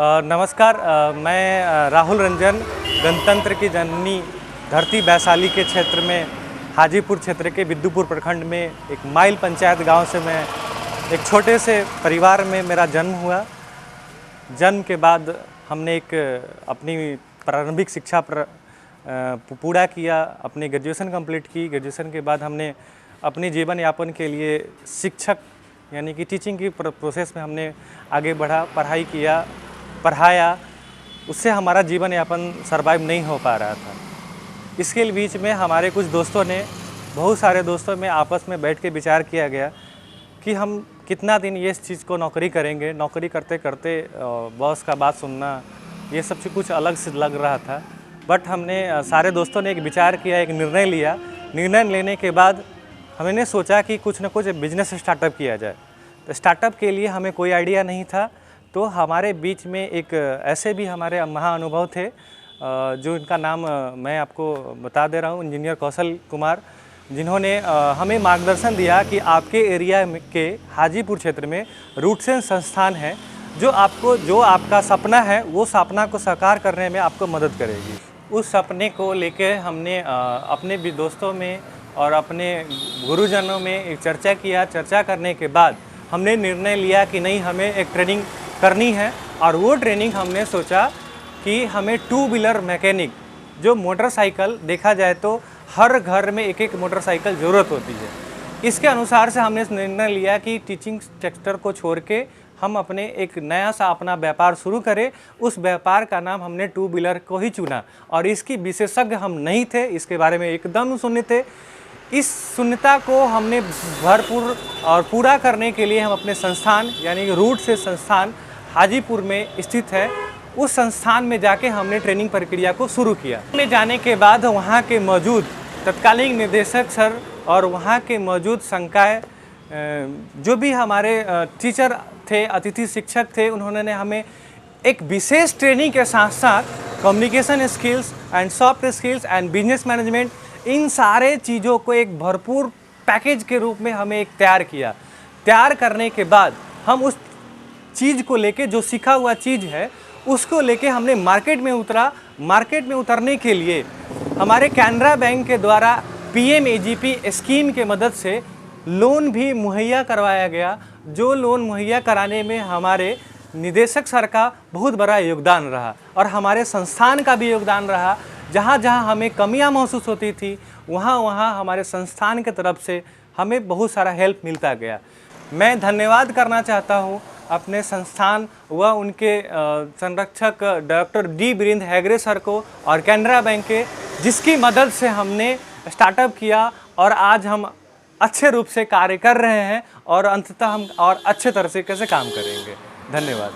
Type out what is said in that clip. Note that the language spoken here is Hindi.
नमस्कार। मैं राहुल रंजन, गणतंत्र की जननी धरती वैशाली के क्षेत्र में हाजीपुर क्षेत्र के बिद्दुपुर प्रखंड में एक माइल पंचायत गांव से मैं एक छोटे से परिवार में मेरा जन्म हुआ। जन्म के बाद हमने एक अपनी प्रारंभिक शिक्षा पूरा किया, अपनी ग्रेजुएशन कंप्लीट की। ग्रेजुएशन के बाद हमने अपने जीवन यापन के लिए शिक्षक यानी कि टीचिंग की प्रोसेस में हमने आगे बढ़ा, पढ़ाई किया, पढ़ाया। उससे हमारा जीवन यापन सर्वाइव नहीं हो पा रहा था। इसके बीच में हमारे कुछ दोस्तों ने, बहुत सारे दोस्तों में आपस में बैठ के विचार किया गया कि हम कितना दिन ये इस चीज़ को नौकरी करेंगे। नौकरी करते करते बॉस का बात सुनना, ये सब चीज़ कुछ अलग से लग रहा था। बट हमने सारे दोस्तों ने एक विचार किया, एक निर्णय लिया। निर्णय लेने के बाद हमने सोचा कि कुछ न कुछ बिजनेस स्टार्टअप किया जाए। तो स्टार्टअप के लिए हमें कोई आइडिया नहीं था। तो हमारे बीच में एक ऐसे भी हमारे महाअनुभव थे, जो इनका नाम मैं आपको बता दे रहा हूँ, इंजीनियर कौशल कुमार, जिन्होंने हमें मार्गदर्शन दिया कि आपके एरिया के हाजीपुर क्षेत्र में रूटसेंस संस्थान है, जो आपका सपना है वो सपना को साकार करने में आपको मदद करेगी। उस सपने को लेके हमने अपने भी दोस्तों में और अपने गुरुजनों में एक चर्चा किया। चर्चा करने के बाद हमने निर्णय लिया कि नहीं, हमें एक ट्रेनिंग करनी है। और वो ट्रेनिंग हमने सोचा कि हमें टू व्हीलर मैकेनिक, जो मोटरसाइकिल देखा जाए तो हर घर में एक एक मोटरसाइकिल ज़रूरत होती है, इसके अनुसार से हमने निर्णय लिया कि टीचिंग सेक्टर को छोड़ के हम अपने एक नया सा अपना व्यापार शुरू करें। उस व्यापार का नाम हमने टू व्हीलर को ही चुना और इसकी विशेषज्ञ हम नहीं थे, इसके बारे में एकदम शून्य थे। इस शून्यता को हमने भरपूर और पूरा करने के लिए हम अपने संस्थान यानी रूट से संस्थान हाजीपुर में स्थित है, उस संस्थान में जाके हमने ट्रेनिंग प्रक्रिया को शुरू किया। में जाने के बाद वहाँ के मौजूद तत्कालीन निदेशक सर और वहाँ के मौजूद संकाय जो भी हमारे टीचर थे, अतिथि शिक्षक थे, उन्होंने हमें एक विशेष ट्रेनिंग के साथ साथ communication skills and soft skills and business management, इन सारे चीज़ों को एक भरपूर पैकेज के रूप में हमें एक तैयार किया। तैयार करने के बाद हम उस चीज़ को लेके, जो सीखा हुआ चीज़ है उसको लेके हमने मार्केट में उतरा। मार्केट में उतरने के लिए हमारे कैनरा बैंक के द्वारा PMAGP स्कीम के मदद से लोन भी मुहैया करवाया गया, जो लोन मुहैया कराने में हमारे निदेशक सर का बहुत बड़ा योगदान रहा और हमारे संस्थान का भी योगदान रहा। जहाँ जहाँ हमें कमियाँ महसूस होती थी वहाँ वहाँ हमारे संस्थान की तरफ से हमें बहुत सारा हेल्प मिलता गया। मैं धन्यवाद करना चाहता हूँ अपने संस्थान व उनके संरक्षक doctor D Virendra Heggade sir को और कैनरा बैंक के, जिसकी मदद से हमने स्टार्टअप किया और आज हम अच्छे रूप से कार्य कर रहे हैं और अंततः हम और अच्छे तरीके से काम करेंगे। धन्यवाद।